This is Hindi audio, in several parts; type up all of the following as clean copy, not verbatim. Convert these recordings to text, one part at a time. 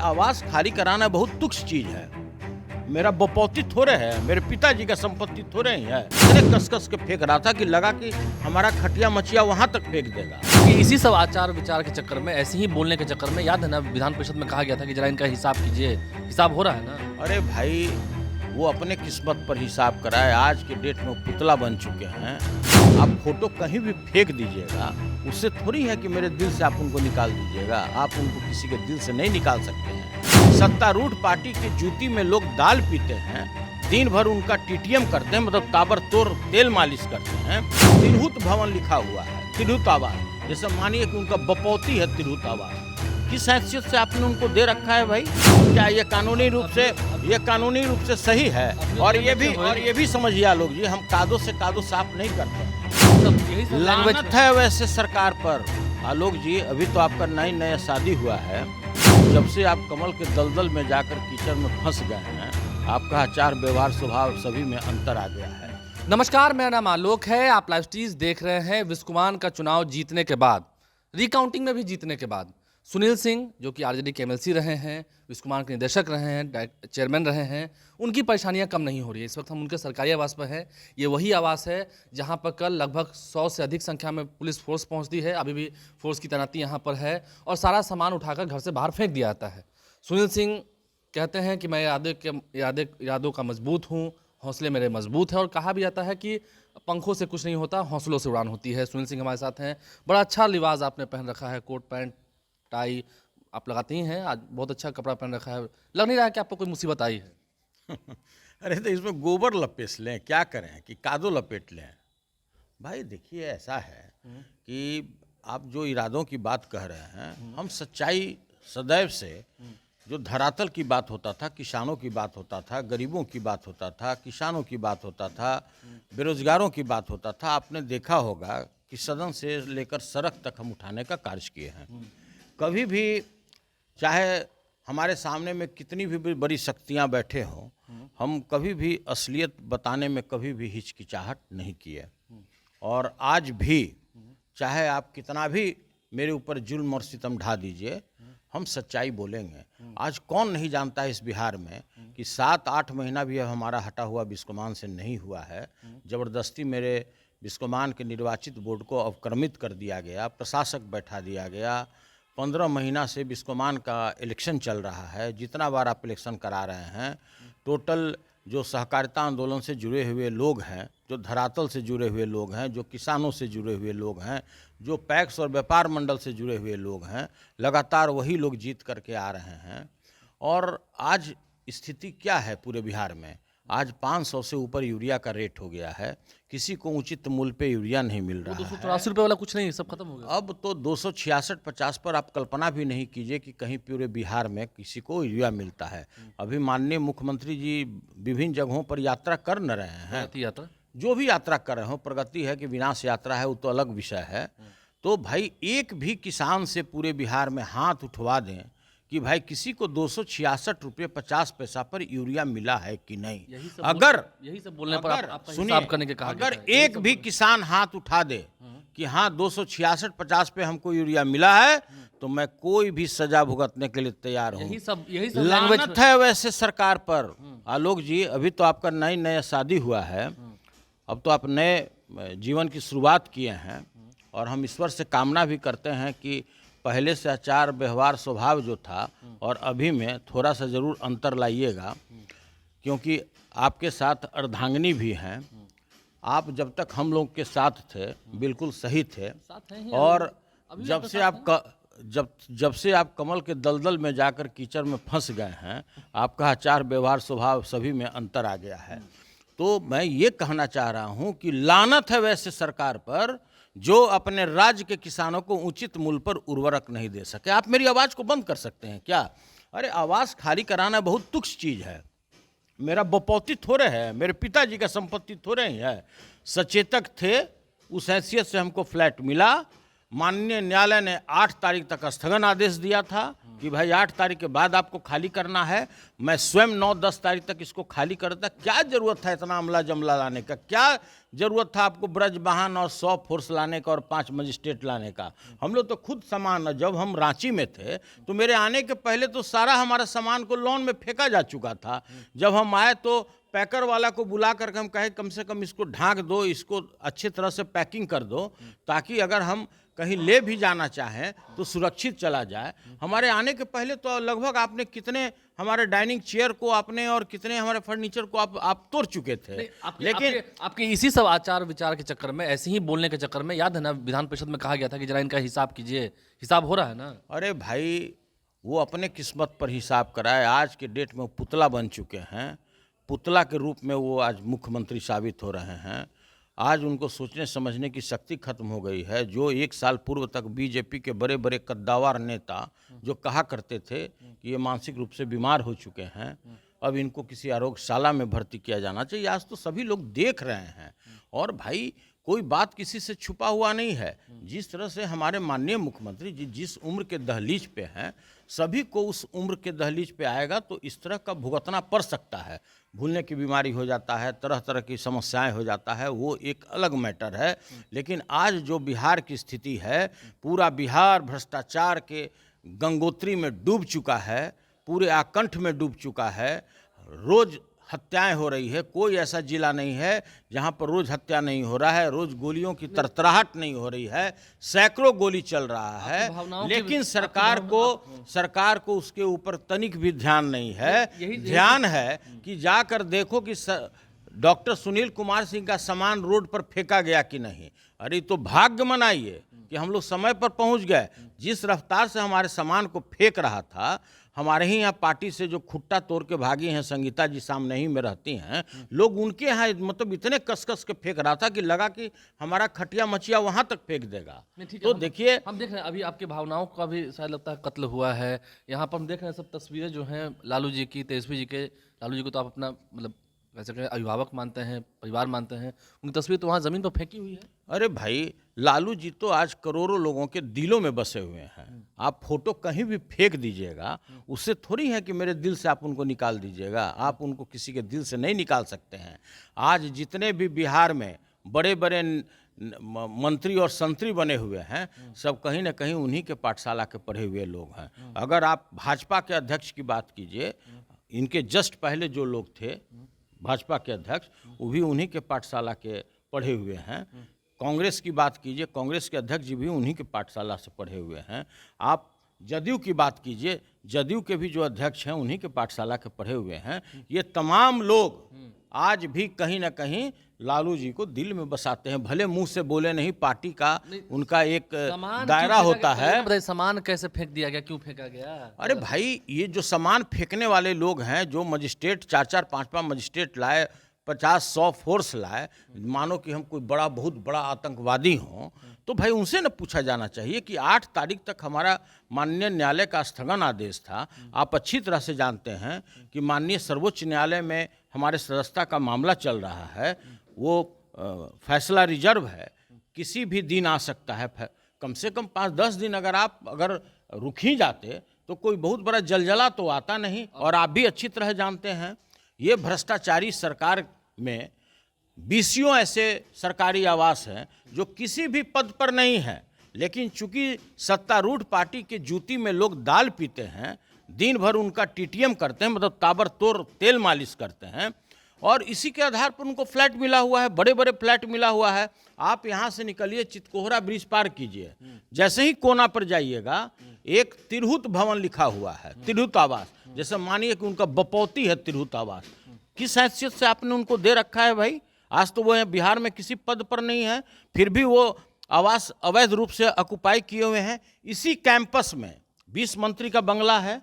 आवास खाली कराना बहुत तुच्छ चीज है। मेरा बपौती थोड़े है, मेरे पिताजी का संपत्ति थोड़े ही है। इतने कस के फेंक रहा था कि लगा कि हमारा खटिया मचिया वहां तक फेंक देगा। कि इसी सब आचार विचार के चक्कर में, ऐसे ही बोलने के चक्कर में, याद है ना विधान परिषद में कहा गया था कि जरा इनका हिसाब कीजिए, हिसाब हो रहा है ना। अरे भाई, वो अपने किस्मत पर हिसाब कराए। आज के डेट में वो पुतला बन चुके हैं। आप फोटो कहीं भी फेंक दीजिएगा, उससे थोड़ी है कि मेरे दिल से आप उनको निकाल दीजिएगा। आप उनको किसी के दिल से नहीं निकाल सकते हैं। सत्तारूढ़ पार्टी की जूती में लोग दाल पीते हैं, दिन भर उनका टीटीएम करते हैं, मतलब ताबड़तोड़ तेल मालिश करते हैं। तिरहुत भवन लिखा हुआ है, तिरहुत आवास। जैसे मानिए कि उनका बपौती है तिरहुत आवास। किस हैसियत से आपने उनको दे रखा है भाई? क्या ये कानूनी रूप से सही है? और ये भी समझिए लोग जी, हम कादो से कादो साफ नहीं करते। लानत है वैसे सरकार पर। आलोक जी, अभी तो आपका नया शादी हुआ है। जब से आप कमल के दलदल में जाकर कीचड़ में फंस गए हैं, आपका आचार व्यवहार स्वभाव सभी में अंतर आ गया है। नमस्कार, मेरा नाम आलोक है। आप लाइव स्ट्रीज देख रहे हैं। विस्कुमान का चुनाव जीतने के बाद, रिकाउंटिंग में भी जीतने के बाद, सुनील सिंह जो कि आरजेडी के एमएलसी रहे हैं, विस्कुमान के निदेशक रहे हैं, चेयरमैन रहे हैं, उनकी परेशानियां कम नहीं हो रही है। इस वक्त हम उनके सरकारी आवास पर हैं। ये वही आवास है जहां पर कल लगभग 100 से अधिक संख्या में पुलिस फोर्स पहुंचती है। अभी भी फोर्स की तैनाती यहाँ पर है और सारा सामान उठाकर घर से बाहर फेंक दिया जाता है। सुनील सिंह कहते हैं कि मैं इरादों का मजबूत हूँ, हौसले मेरे मजबूत है, और कहा भी जाता है कि पंखों से कुछ नहीं होता, हौसलों से उड़ान होती है। सुनील सिंह हमारे साथ हैं। बड़ा अच्छा लिबास आपने पहन रखा है, कोट पैंट टाई आप लगाती ही हैं। आज बहुत अच्छा कपड़ा पहन रखा है, लग नहीं रहा है कि आपको कोई मुसीबत आई है। अरे तो इसमें गोबर लपेट लें, क्या करें कि कादो लपेट लें? भाई देखिए, ऐसा है कि आप जो इरादों की बात कह रहे हैं, हम सच्चाई सदैव से, जो धरातल की बात होता था, किसानों की बात होता था, गरीबों की बात होता था, किसानों की बात होता था, बेरोजगारों की बात होता था, आपने देखा होगा कि सदन से लेकर सड़क तक हम उठाने का कार्य किए हैं। कभी भी, चाहे हमारे सामने में कितनी भी बड़ी शक्तियां बैठे हों, हम कभी भी असलियत बताने में कभी भी हिचकिचाहट नहीं किए। और आज भी, चाहे आप कितना भी मेरे ऊपर जुल्म और सितम ढा दीजिए, हम सच्चाई बोलेंगे। आज कौन नहीं जानता है इस बिहार में कि 7-8 महीना भी अब हमारा हटा हुआ विस्कुमान से नहीं हुआ है। ज़बरदस्ती मेरे विस्कुमान के निर्वाचित बोर्ड को अवक्रमित कर दिया गया, प्रशासक बैठा दिया गया। 15 महीना से विस्कुमान का इलेक्शन चल रहा है। जितना बार आप इलेक्शन करा रहे हैं, टोटल जो सहकारिता आंदोलन से जुड़े हुए लोग हैं, जो धरातल से जुड़े हुए लोग हैं, जो किसानों से जुड़े हुए लोग हैं, जो पैक्स और व्यापार मंडल से जुड़े हुए लोग हैं, लगातार वही लोग जीत करके आ रहे हैं। और आज स्थिति क्या है पूरे बिहार में? आज 500 से ऊपर यूरिया का रेट हो गया है। किसी को उचित मूल्य पे यूरिया नहीं मिल रहा है। 284 रुपये वाला कुछ नहीं, सब खत्म हो गया। अब तो 266-50 पर आप कल्पना भी नहीं कीजिए कि कहीं पूरे बिहार में किसी को यूरिया मिलता है। अभी माननीय मुख्यमंत्री जी विभिन्न जगहों पर यात्रा कर न रहे हैं। यात्रा जो भी यात्रा कर रहे हो, प्रगति है कि विनाश यात्रा है, वो तो अलग विषय है। तो भाई, एक भी किसान से पूरे बिहार में हाथ उठवा दें कि भाई किसी को 266 रुपये 50 पैसा पर यूरिया मिला है कि नहीं। यही सब बोलने पर आपका हिसाब करने के कहा अगर एक भी किसान हाथ उठा दे कि हाँ 266-50 पे हमको यूरिया मिला है, तो मैं कोई भी सजा भुगतने के लिए तैयार हूँ। यही सब लानत है वैसे सरकार पर। आलोक जी, अभी तो आपका नया शादी हुआ है, अब तो आप नए जीवन की शुरुआत किए हैं, और हम ईश्वर से कामना भी करते हैं कि पहले से आचार व्यवहार स्वभाव जो था और अभी में थोड़ा सा ज़रूर अंतर लाइएगा, क्योंकि आपके साथ अर्धांगिनी भी हैं। आप जब तक हम लोग के साथ थे बिल्कुल सही थे, और जब से आप कमल के दलदल में जाकर कीचड़ में फंस गए हैं, आपका आचार व्यवहार स्वभाव सभी में अंतर आ गया है। तो मैं ये कहना चाह रहा हूँ कि लानत है वैसे सरकार पर जो अपने राज्य के किसानों को उचित मूल्य पर उर्वरक नहीं दे सके। आप मेरी आवाज़ को बंद कर सकते हैं क्या? अरे आवास खाली कराना बहुत तुच्छ चीज़ है। मेरा बपौती थोड़े है, मेरे पिताजी का संपत्ति थोड़े ही है। सचेतक थे, उस हैसियत से हमको फ्लैट मिला, माननीय न्यायालय ने 8 तारीख तक स्थगन आदेश दिया था कि भाई 8 तारीख के बाद आपको खाली करना है। मैं स्वयं 9-10 तारीख तक इसको खाली करता। क्या जरूरत था इतना अमला जमला लाने का? क्या जरूरत था आपको ब्रजवाहन और 100 फोर्स लाने का और 5 मजिस्ट्रेट लाने का? हम लोग तो खुद सामान, जब हम रांची में थे तो मेरे आने के पहले तो सारा हमारा सामान को लॉन में फेंका जा चुका था। जब हम आए तो पैकर वाला को बुला करके हम कहे कम से कम इसको ढांक दो, इसको अच्छी तरह से पैकिंग कर दो, ताकि अगर हम कहीं ले भी जाना चाहें तो सुरक्षित चला जाए। हमारे आने के पहले तो लगभग आपने कितने हमारे डाइनिंग चेयर को आपने और कितने हमारे फर्नीचर को आप तोड़ चुके थे। लेकिन आपके इसी सब आचार विचार के चक्कर में, ऐसे ही बोलने के चक्कर में, याद है ना विधान परिषद में कहा गया था कि जरा इनका हिसाब कीजिए। हिसाब हो रहा है ना? अरे भाई, वो अपने किस्मत पर हिसाब कराए। आज के डेट में वो पुतला बन चुके हैं। पुतला के रूप में वो आज मुख्यमंत्री साबित हो रहे हैं। आज उनको सोचने समझने की शक्ति खत्म हो गई है। जो 1 साल पूर्व तक बीजेपी के बड़े बड़े कद्दावर नेता जो कहा करते थे कि ये मानसिक रूप से बीमार हो चुके हैं, अब इनको किसी आरोग्यशाला में भर्ती किया जाना चाहिए। आज तो सभी लोग देख रहे हैं। और भाई, कोई बात किसी से छुपा हुआ नहीं है। जिस तरह से हमारे माननीय मुख्यमंत्री जी जिस उम्र के दहलीज पे हैं, सभी को उस उम्र के दहलीज पे आएगा तो इस तरह का भुगतना पड़ सकता है। भूलने की बीमारी हो जाता है, तरह तरह की समस्याएं हो जाता है, वो एक अलग मैटर है। लेकिन आज जो बिहार की स्थिति है, पूरा बिहार भ्रष्टाचार के गंगोत्री में डूब चुका है, पूरे आकंठ में डूब चुका है। रोज हत्याएं हो रही है। कोई ऐसा जिला नहीं है जहां पर रोज हत्या नहीं हो रहा है, रोज गोलियों की तरतराहट नहीं हो रही है, सैकड़ों गोली चल रहा है। लेकिन सरकार को उसके ऊपर तनिक भी ध्यान नहीं है। ध्यान है कि जाकर देखो कि डॉक्टर सुनील कुमार सिंह का सामान रोड पर फेंका गया कि नहीं। अरे तो भाग्य मनाइए कि हम लोग समय पर पहुंच गए। जिस रफ्तार से हमारे सामान को फेंक रहा था, हमारे ही यहाँ पार्टी से जो खुट्टा तोड़ के भागी हैं, संगीता जी सामने ही में रहती हैं, लोग उनके यहाँ मतलब इतने कस के फेंक रहा था कि लगा कि हमारा खटिया मचिया वहाँ तक फेंक देगा। तो देखिए, हम देख रहे हैं अभी आपके भावनाओं का भी शायद लगता है कत्ल हुआ है। यहाँ पर हम देख रहे हैं सब तस्वीरें जो हैं लालू जी की, तेजस्वी जी के। लालू जी को तो आप अपना मतलब वैसे कहें अभिभावक मानते हैं, परिवार मानते हैं, उनकी तस्वीर तो वहाँ ज़मीन पर फेंकी हुई है। अरे भाई, लालू जी तो आज करोड़ों लोगों के दिलों में बसे हुए हैं। आप फोटो कहीं भी फेंक दीजिएगा, उससे थोड़ी है कि मेरे दिल से आप उनको निकाल दीजिएगा। आप उनको किसी के दिल से नहीं निकाल सकते हैं। आज जितने भी बिहार में बड़े बड़े मंत्री और संतरी बने हुए हैं, सब कहीं ना कहीं उन्हीं के पाठशाला के पढ़े हुए लोग हैं। अगर आप भाजपा के अध्यक्ष की बात कीजिए, इनके जस्ट पहले जो लोग थे भाजपा के अध्यक्ष, वो भी उन्हीं के पाठशाला के पढ़े हुए हैं। कांग्रेस की बात कीजिए, कांग्रेस के अध्यक्ष जी भी उन्हीं के पाठशाला से पढ़े हुए हैं। आप जदयू की बात कीजिए, जदयू के भी जो अध्यक्ष हैं उन्हीं के पाठशाला के पढ़े हुए हैं। ये तमाम लोग आज भी कहीं ना कहीं लालू जी को दिल में बसाते हैं। भले मुंह से बोले नहीं, पार्टी का उनका एक दायरा होता है। सामान कैसे फेंक दिया गया, क्यों फेंका गया? अरे भाई, ये जो सामान फेंकने वाले लोग हैं, जो मजिस्ट्रेट 4-4, 5-5 मजिस्ट्रेट लाए, 50-100 फोर्स लाए, मानो कि हम कोई बहुत बड़ा आतंकवादी हों, तो भाई उनसे न पूछा जाना चाहिए कि 8 तारीख तक हमारा माननीय न्यायालय का स्थगन आदेश था। आप अच्छी तरह से जानते हैं कि माननीय सर्वोच्च न्यायालय में हमारे सदस्यता का मामला चल रहा है। वो फैसला रिजर्व है, किसी भी दिन आ सकता है। कम से कम 5-10 दिन अगर रुक ही जाते तो कोई बहुत बड़ा जलजला तो आता नहीं। और आप भी अच्छी तरह जानते हैं, ये भ्रष्टाचारी सरकार में 20 ऐसे सरकारी आवास हैं जो किसी भी पद पर नहीं है, लेकिन चूंकि सत्तारूढ़ पार्टी के जूती में लोग दाल पीते हैं, दिन भर उनका टीटीएम करते हैं, मतलब ताबड़तोड़ तेल मालिश करते हैं, और इसी के आधार पर उनको फ्लैट मिला हुआ है, बड़े बड़े फ्लैट मिला हुआ है। आप यहाँ से निकलिए, चितकोहरा ब्रिज पार कीजिए, जैसे ही कोना पर जाइएगा एक तिरहुत भवन लिखा हुआ है, तिरहुत आवास। जैसे मानिए कि उनका बपौती है तिरहुत आवास। किस हैसियत से आपने उनको दे रखा है भाई? आज तो वो बिहार में किसी पद पर नहीं है, फिर भी वो आवास अवैध रूप से ऑक्युपाई किए हुए हैं। इसी कैंपस में 20 मंत्री का बंगला है,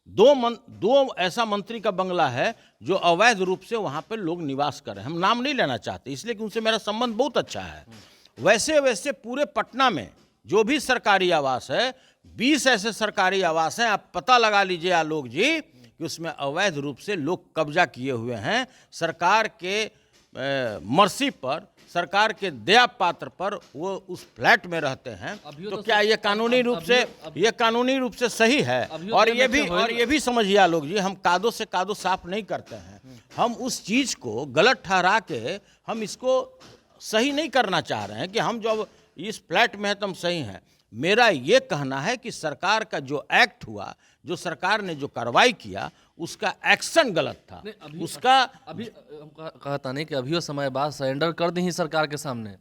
दो ऐसा मंत्री का बंगला है जो अवैध रूप से वहाँ पर लोग निवास कर रहे हैं। हम नाम नहीं लेना चाहते, इसलिए कि उनसे मेरा संबंध बहुत अच्छा है। वैसे पूरे पटना में जो भी सरकारी आवास है, 20 ऐसे सरकारी आवास हैं। आप पता लगा लीजिए आलोक जी कि उसमें अवैध रूप से लोग कब्जा किए हुए हैं। सरकार के मर्जी पर सरकार के दया पात्र पर वो उस फ्लैट में रहते हैं, अभियो तो तो क्या ये कानूनी रूप से ये कानूनी रूप से सही है? अभियो और तो ये भी में से और ये भी समझिए आलोक जी, हम कादो से कादो साफ नहीं करते हैं। हम उस चीज को गलत ठहरा के हम इसको सही नहीं करना चाह रहे हैं कि हम जब इस फ्लैट में हैं तो हम सही हैं। मेरा ये कहना है कि सरकार का जो एक्ट हुआ, जो सरकार ने जो कार्रवाई किया, उसका एक्शन गलत था। उसका अभी हम कहता नहीं कि अभियो समय बाद सरेंडर कर दी ही सरकार के सामने।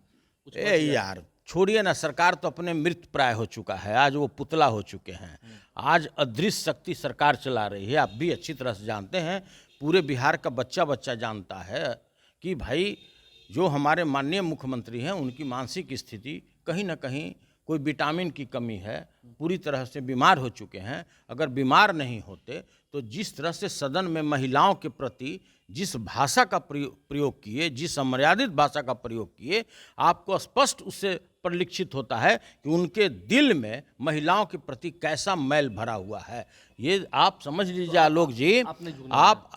ए यार छोड़िए ना, सरकार तो अपने मृत प्राय हो चुका है, आज वो पुतला हो चुके हैं। आज अदृश्य शक्ति सरकार चला रही है। आप भी अच्छी तरह से जानते हैं, पूरे बिहार का बच्चा बच्चा जानता है कि भाई जो हमारे माननीय मुख्यमंत्री हैं उनकी मानसिक स्थिति कहीं ना कहीं कोई विटामिन की कमी है, पूरी तरह से बीमार हो चुके हैं। अगर बीमार नहीं होते तो जिस तरह से सदन में महिलाओं के प्रति जिस भाषा का प्रयोग किए, जिस अमर्यादित भाषा का प्रयोग किए, आपको स्पष्ट उससे परिलक्षित होता है कि उनके दिल में महिलाओं के प्रति कैसा मैल भरा हुआ है। ये आप समझ लीजिए आलोक जी। आप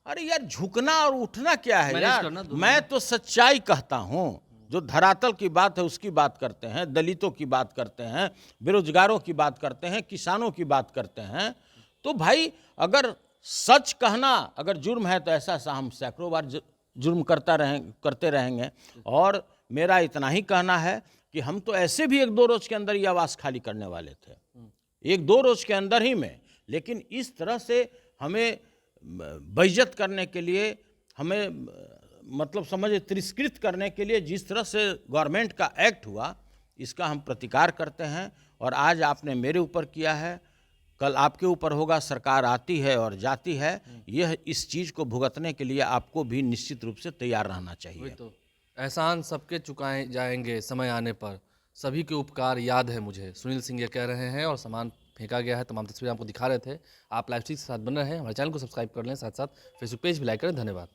अरे यार झुकना और उठना क्या है यार? मैं तो सच्चाई कहता हूँ। जो धरातल की बात है उसकी बात करते हैं, दलितों की बात करते हैं, बेरोजगारों की बात करते हैं, किसानों की बात करते हैं। तो भाई अगर सच कहना अगर जुर्म है तो ऐसा हम सैकड़ों बार जुर्म करते रहेंगे। और मेरा इतना ही कहना है कि हम तो ऐसे भी 1-2 रोज के अंदर ये आवास खाली करने वाले थे, 1-2 रोज के अंदर ही में। लेकिन इस तरह से हमें बेइज्जत करने के लिए, हमें मतलब समझे तिरस्कृत करने के लिए जिस तरह से गवर्नमेंट का एक्ट हुआ, इसका हम प्रतिकार करते हैं। और आज आपने मेरे ऊपर किया है, कल आपके ऊपर होगा। सरकार आती है और जाती है, यह इस चीज़ को भुगतने के लिए आपको भी निश्चित रूप से तैयार रहना चाहिए। तो एहसान सबके चुकाए जाएंगे समय आने पर, सभी के उपकार याद है मुझे, सुनील सिंह ये कह रहे हैं। और सामान फेंका गया है, तमाम तस्वीरें आपको दिखा रहे थे। आप लाइव स्ट्रीम के साथ बन रहे हैं, हमारे चैनल को सब्सक्राइब कर लें, साथ साथ फेसबुक पेज भी लाइक करें। धन्यवाद।